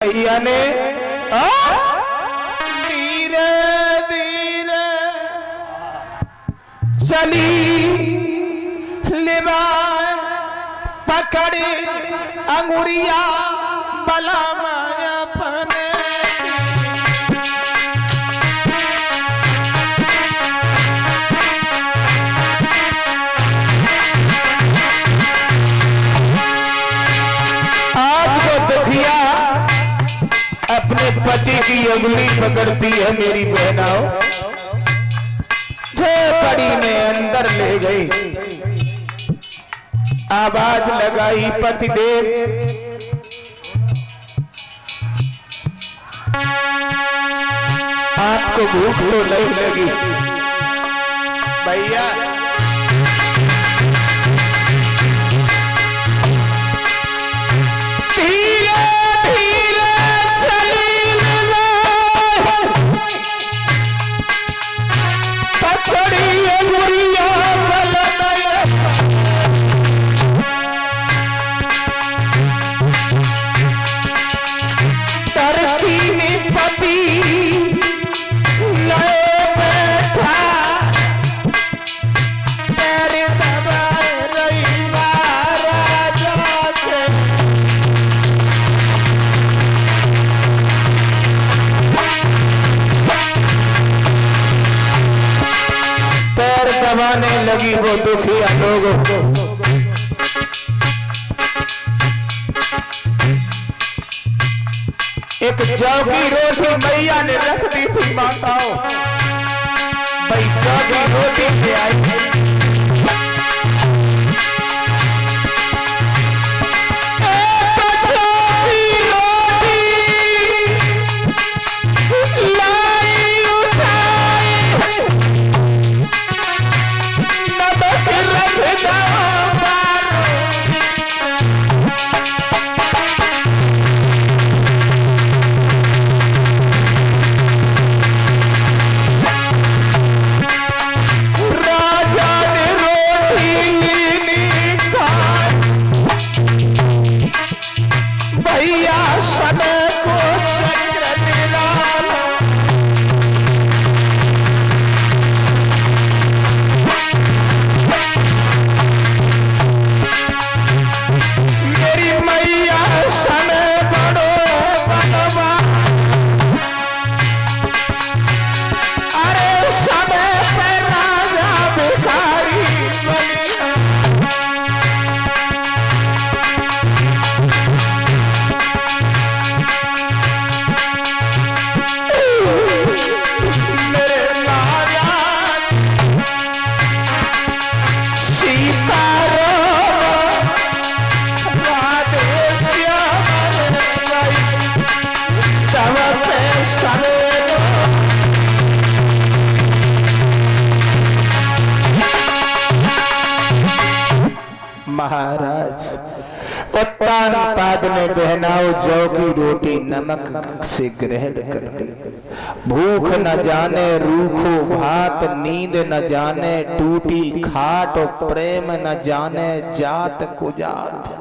भैया ने धीरे धीरे चली लिबाए पकड़ी अंगुरिया बला माया पने आज वो दुखिया अपने पति की उंगली पकड़ती है मेरी बहनाओं, झोपड़ी में अंदर ले गई, आवाज लगाई पतिदेव आपको भूख तो नहीं लगी? भैया दबाने लगी वो दुखिया लोगों को। एक जौ की रोटी मैया ने रख दी थी माताओं, भाई जौ की रोटी ले आई। महाराज उत्तानपाद ने बहनाओं जौ की रोटी नमक से ग्रहण कर ली। भूख न जाने रूखो भात, नींद न जाने टूटी खाट, प्रेम न जाने जात कुजात।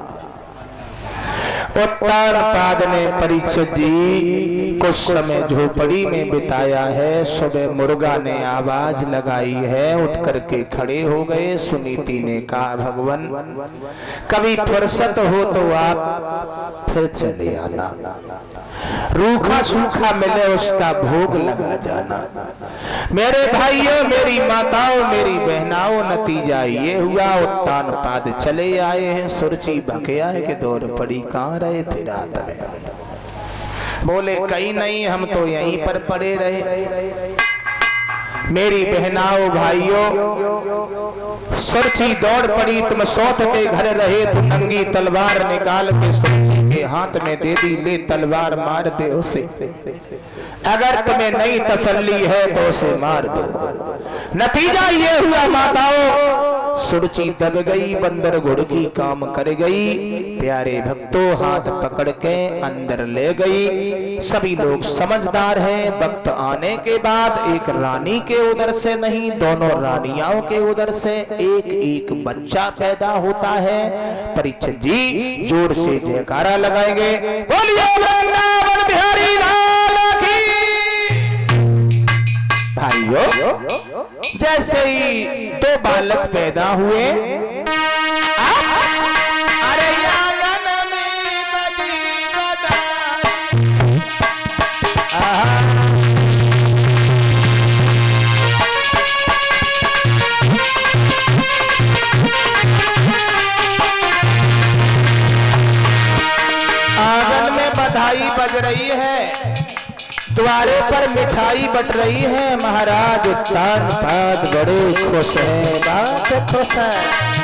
उत्तानपाद ने परीक्षित जी कुछ समय झोपड़ी में बिताया है। सुबह मुर्गा ने आवाज लगाई है, उठ करके खड़े हो गए। सुनीति ने कहा भगवान कभी फुर्सत हो तो आप फिर चले आना, रूखा सूखा मिले उसका भोग लगा जाना। मेरे भाइयों, मेरी माताओं, मेरी बहनाओं, नतीजा ये हुआ उत्तानपाद चले आए हैं। सुरची बकिया है कि दौड़ पड़ी, कहाँ रहे थे रात में? बोले कहीं नहीं, हम तो यहीं पर पड़े रहे। मेरी बहनाओं भाइयों, सुरची दौड़ पड़ी, तुम सौत के घर रहे तो नंगी तलवार निकाल के सुरची के हाथ में दे दी, ले तलवार मार दे उसे। अगर तुम्हें नहीं तसल्ली है तो उसे मार दो। नतीजा ये हुआ माताओं, सुरची दब गई, बंदर घुड़की काम कर गई। प्यारे भक्तों हाथ पकड़ के अंदर ले गई। सभी लोग समझदार हैं। वक्त आने के बाद एक रानी के उदर से नहीं, दोनों रानियों के उदर से एक एक बच्चा पैदा होता है। परीक्षित जी जोर से जयकारा लगाएंगे, बोलिए वृंदावन बिहारी लाल की। भाइयों, जैसे ही दो बालक पैदा हुए, अरे आंगन में बजी बधाई। आंगन में बधाई बज रही है, द्वारे पर मिठाई बट रही है। महाराज उत्तान पाद बड़े खुश है, बात खुश है।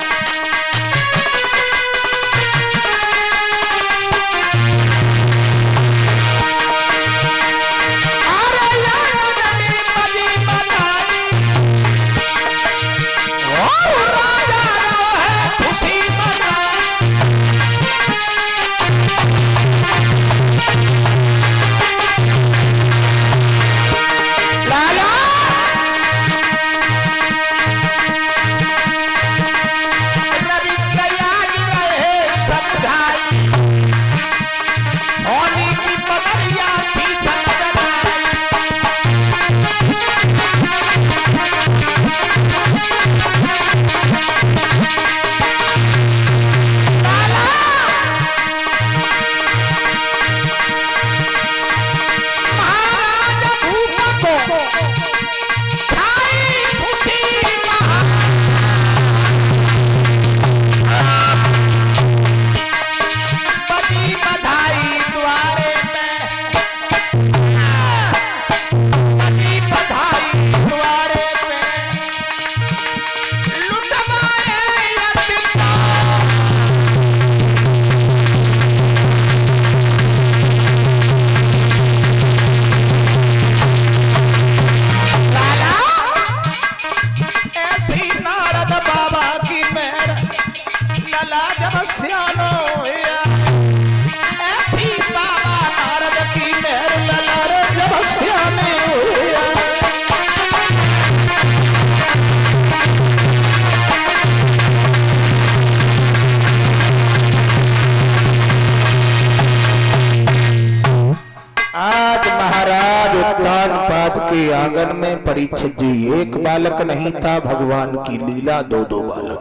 के आंगन में परीक्षित जी एक बालक नहीं था, भगवान की लीला दो दो बालक।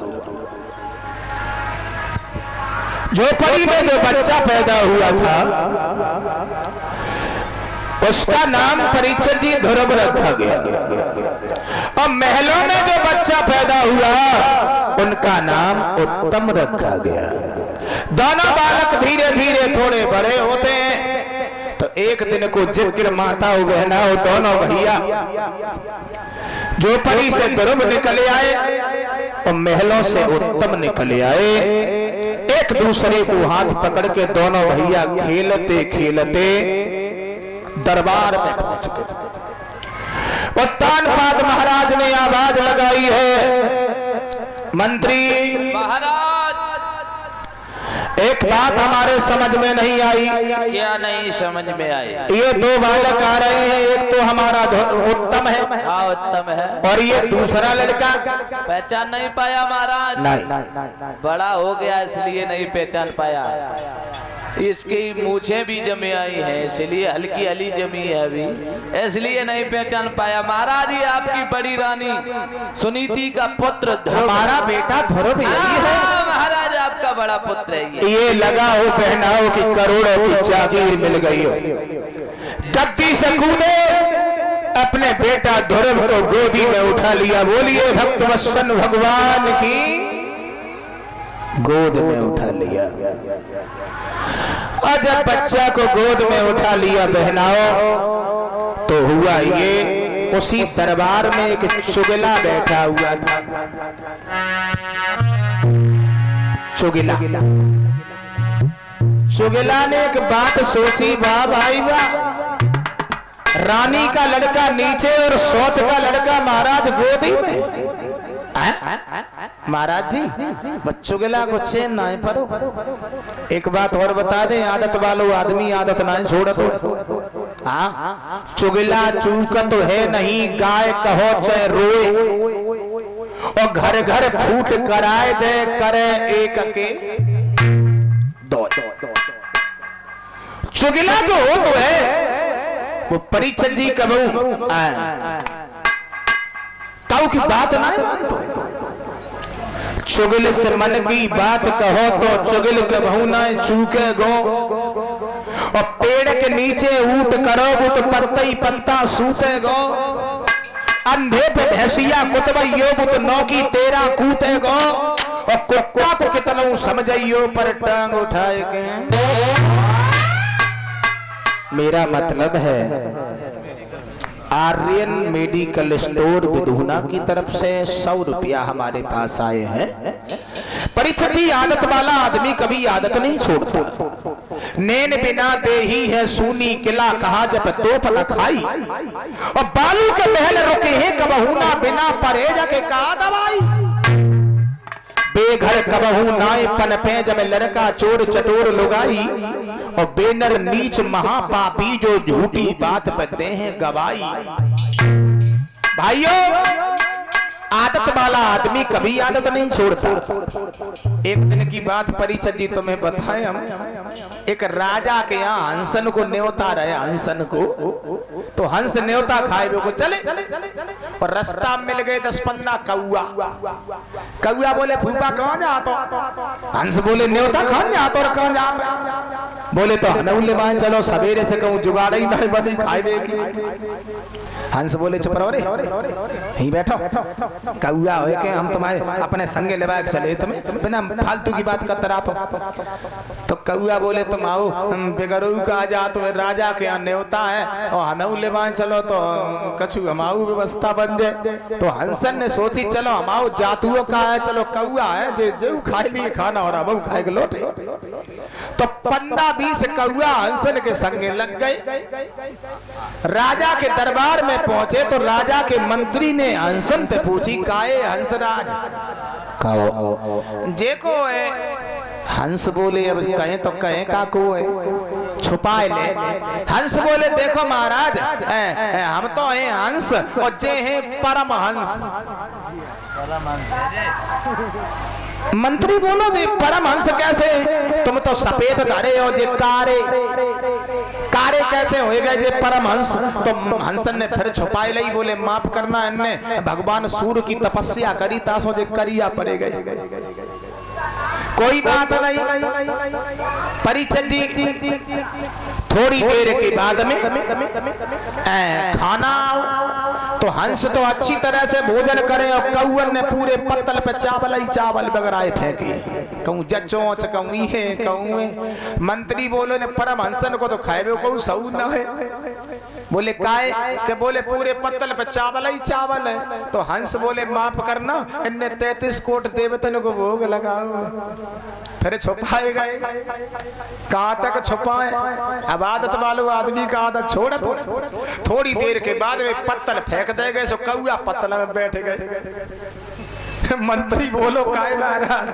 झोपड़ी में जो बच्चा पैदा हुआ था उसका नाम परीक्षित जी ध्रुव रखा गया, और महलों में जो बच्चा पैदा हुआ उनका नाम उत्तम रखा गया। दोनों बालक धीरे धीरे थोड़े बड़े होते हैं तो एक दिन को जिक्र माता बहना हो दोनों भैया झोपड़ी से ध्रुव निकले आए और महलों से उत्तम निकले आए। एक दूसरे को हाथ पकड़ के दोनों भैया खेलते खेलते दरबार में पहुंच गए। उत्तानपाद महाराज ने आवाज लगाई है, मंत्री महाराज एक बात हमारे समझ में नहीं आई। क्या नहीं समझ में आई? ये दो बालक आ रहे हैं, एक तो हमारा उत्तम है, हाँ उत्तम है, और ये दूसरा लड़का पहचान नहीं पाया महाराज। नहीं, बड़ा हो गया इसलिए नहीं पहचान पाया। इसकी मूछें भी जमी आई हैं इसलिए हल्की हली जमी है अभी, इसलिए नहीं पहचान पाया। महाराज ये आपकी बड़ी रानी सुनीति का पुत्र हमारा बेटा ध्रुव यही है। महाराज आपका बड़ा पुत्र है ये लगा हो पहनाओ कि करोड़ों की जागीर मिल गई हो। गद्दी से कूदे अपने बेटा ध्रुव को गोदी में उठा लिया। बोलिए भक्तवत्सल भगवान की गोद में उठा लिया। और जब बच्चा को गोद में उठा लिया बहनाओ तो हुआ ये, उसी दरबार में एक चुगला बैठा हुआ था। चुगला ने एक बात सोची, वाह भाई वाह, रानी का लड़का नीचे और सौत का लड़का महाराज गोदी में। महाराज जी बच्चों के ला को चैन ना परो। एक बात और बता दे, आदत वालों आदमी आदत ना छोड़ दो। हाँ, चुगला चूकत है नहीं, गाय कहो चाहे रोए, और घर घर फूट कराए दे, करे एक के दो। चुगला जो हो तो है वो परीक्षित जी कबू ताऊ की बात ना मानतो। चुगल से मन की बात कहो तो चुगल कबहू ना चूके गो, और पेड़ के नीचे ऊट करोगे तो पत्ता ही पत्ता सूते गो। अंधे पे भैंसिया कुतवइयो तो नौकी तेरा कूते गो, और कुत्ता को कितना समझइयो पर टांग उठाए के। मेरा मतलब है आर्यन मेडिकल स्टोर विधुना की तरफ से 100 रुपया हमारे पास आए हैं। परिचिति आदत वाला आदमी कभी आदत नहीं छोड़ता। नैन बिना दे ही है सूनी किला, कहा जब तोप न खाई, और बालू के महल रुके हैं कबहू ना बिना परे जाके कहा दवाई। बेघर कबहू नाय पन पे जब लड़का चोर चटोर लुगाई, और बेनर नीच महापापी जो झूठी बात पे हैं गवाई। भाइयों, आदत वाला आदमी कभी आदत नहीं छोड़ता। एक दिन की बात परिचित जी तुम्हें बताएं हम। एक राजा के यहाँ हंसन को न्योता रहे, हंसन को तो हंस न्योता खाए को चले, और रास्ता मिल गए 10-15 कौआ। कौआ बोले फूफा कहाँ जातो? हंस बोले न्योता खान जातो। और कहाँ जातो? बोले तो हनौले बाएं चलो, सवेरे से कहूँ जुगाड़ ही नहीं बनी खाए की। हंस बोले चुप रहो रे, यहीं बैठो, कौआ हो के हम तुम्हारे अपने संगे लेवा चले, तुम्हें बिना फालतू की बात करते रहा। तो कौआ बोले तुम आओ, हम बेगरू का आ जा, तो राजा के यहाँ न्योता है, और हनऊ लेवा चलो तो कछु हमाऊ व्यवस्था बन जाए। तो हंसन ने सोची चलो हमाऊ जातुओं का है, चलो कौआ है जो खाए लिए खाना और हम खाए के लौटे। तो 15-20 कौआ हंसन के संगे लग गए। राजा के दरबार में पहुंचे तो राजा के मंत्री ने हंसन से पूछी, काए हंसराज कहो जे को है? हंस बोले अब कहें तो कहें का को है, छुपाए ले। हंस बोले देखो महाराज, हम तो हैं हंस और जे हैं परम हंस। मंत्री बोलो जे परम हंस कैसे? तुम तो सफेद धारे हो, जे कारे कारे कैसे हो गए जे परम हंस? तो हंसन ने फिर छुपाए ली, बोले माफ करना, इनने भगवान सूर्य की तपस्या करी तासो जे करिया पड़े गए। कोई बात नहीं। परिचित जी थोड़ी देर के बाद में खाना, तो हंस तो अच्छी तरह से भोजन करे, और कौअन ने पूरे पत्तल पे चावल ही चावल बगराए फेंके, कहूँ जचोच कहूँ ये कहूँ। मंत्री बोले ने परम हंसन को तो खाए कहूँ सऊ न है। बोले काहे के? बोले पूरे पत्तल पे चावल ही चावल है। तो हंस बोले माफ करना, इनने 33 कोट देवतन को भोग लगाओ। फिर छुपाए गए। कहां तक छुपाए? अब आदत वालों आदमी का आदत छोड़ दो। थोड़ी देर के बाद में पत्तल फेंक दे गए, सो कौआ पत्तल में बैठ गए। मंत्री बोलो काहे महाराज?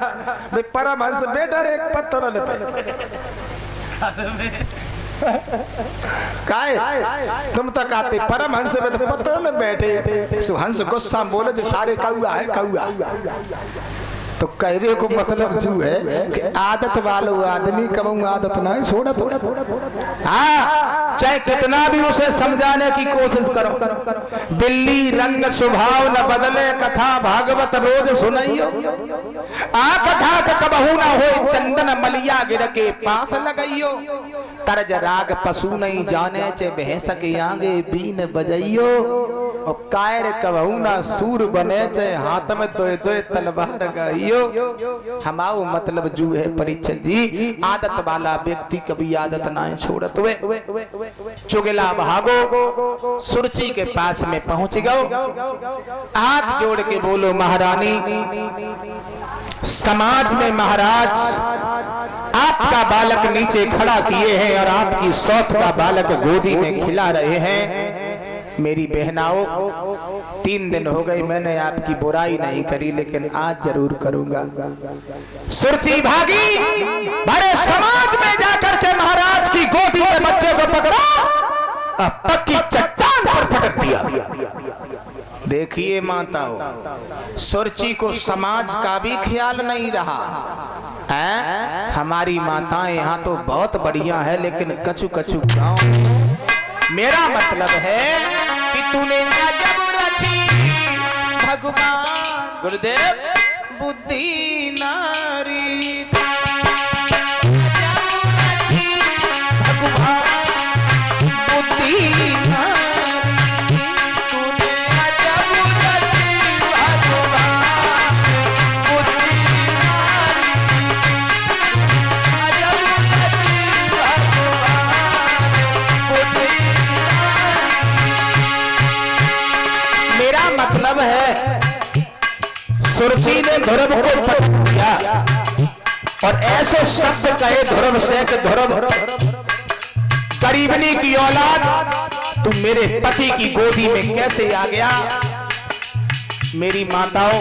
भाई परम हंस बैठा रे एक पत्तल पे। काहे तुम तक आते परम हंस में तो पत्तल में बैठे। सो हंस गुस्सा बोले जो सारे कौआ है कौआ। तो कहने को मतलब जो है कि आदत वालों आदमी कबू आदत नहीं छोड़ा। तो हाँ, चाहे कितना भी उसे समझाने की कोशिश करो, बिल्ली रंग स्वभाव न बदले, कथा भागवत रोज सुनाइयो। आंख ढाक कबहू न हो, चंदन मलिया गिर के पास लगाइयो। तरज राग पशु नहीं जाने, चे भैंस के आगे बीन बजाइयो। और कायर कबहू ना सूर बने, चे हाथ में दोए दोए तलवार गाइयो। हमाओ मतलब जो है परिचित जी, आदत वाला व्यक्ति कभी आदत ना छोड़त हुए। चुगला भागो, सुरची के पास में पहुंच गओ, हाथ जोड़ के बोलो महारानी, समाज में महाराज आपका बालक नीचे खड़ा किए हैं और आपकी सौत का बालक गोदी में खिला रहे हैं। मेरी बहनाओं, 3 दिन हो गए मैंने आपकी बुराई नहीं करी, लेकिन आज जरूर करूंगा। सुरची भागी, बड़े समाज में जाकर के महाराज की गोदी में बच्चे को पकड़ा, पक्की चट्टान पर पटक दिया। देखिए माताओं, सुरची को समाज का भी ख्याल नहीं रहा है। हमारी माताएं यहाँ तो बहुत बढ़िया है, लेकिन कछु कछु गाँव। मेरा मतलब है कि तूने अजब रची भगवान गुरुदेव बुद्धि नारी, मतलब है सुरची ने ध्रुव को पकड़ दिया और ऐसे शब्द कहे ध्रुव से कि ध्रुव, गरीबनी की औलाद, तू मेरे पति की गोदी में कैसे आ गया। मेरी माताओं,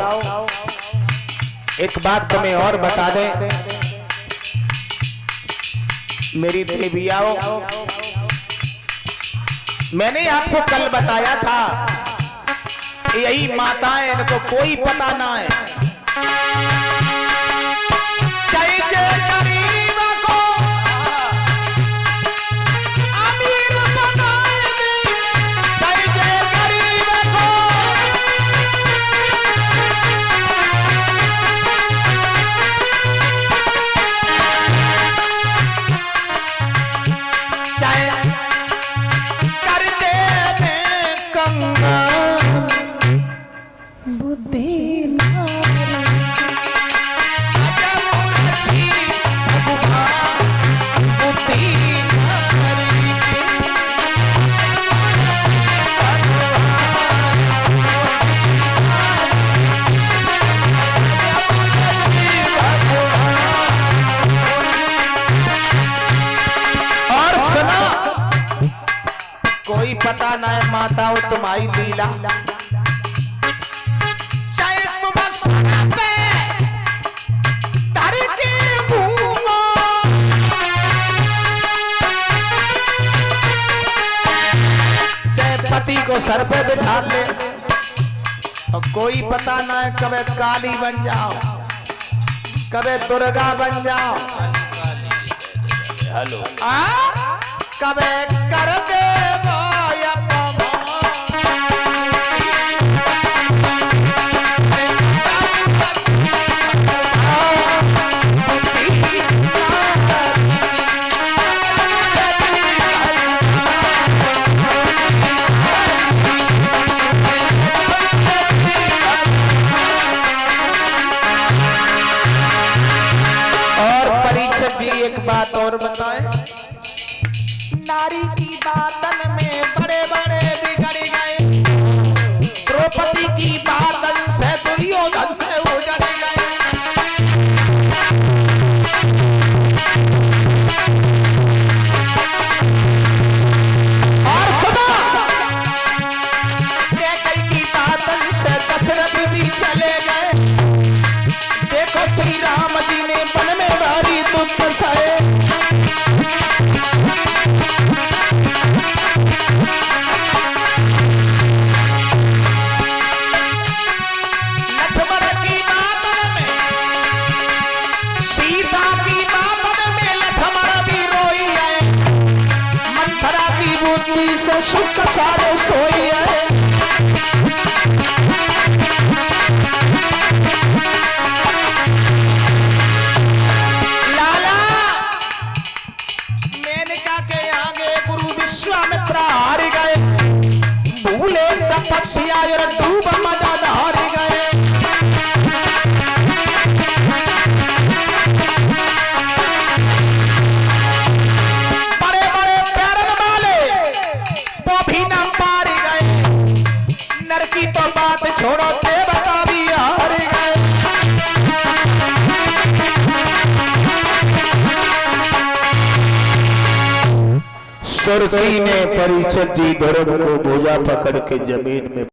एक बात तुम्हें और बता दें, मेरी देवियाओं, मैंने आपको कल बताया था यही माताएं, इनको कोई पता ना है। चाहिए गरीब को अमीर बनाएगी, चाहिए गरीब को चाहे कर दे में कंगा बुद्धि नारी, बुद्धि नारी। और सुनो, कोई पता ना है माताओं तुम्हारी लीला, पति को सर पे बिठा ले और कोई पता ना है कबे काली बन जाओ, कबे दुर्गा बन जाओ, हेलो कबे कर दे बात और बताए। नारी की बातन में बड़े बड़े बिगड़ गए, द्रौपदी की बातन से दुर्योधन से उजड़ गए। और सुनो, कैकेयी की बातन से दशरथ भी चले गए। देखो श्री राम जी ने वन में भारी दुख सहे। से सुख सारे सोई है। लाला मेनका के आगे गुरु विश्वामित्र हार गए, भूले तपस्या और डूब मदद हार गए। छोड़ो देवता भी हार गए। सुरती ने परिषद जी धर्म को भुजा पकड़ के जमीन में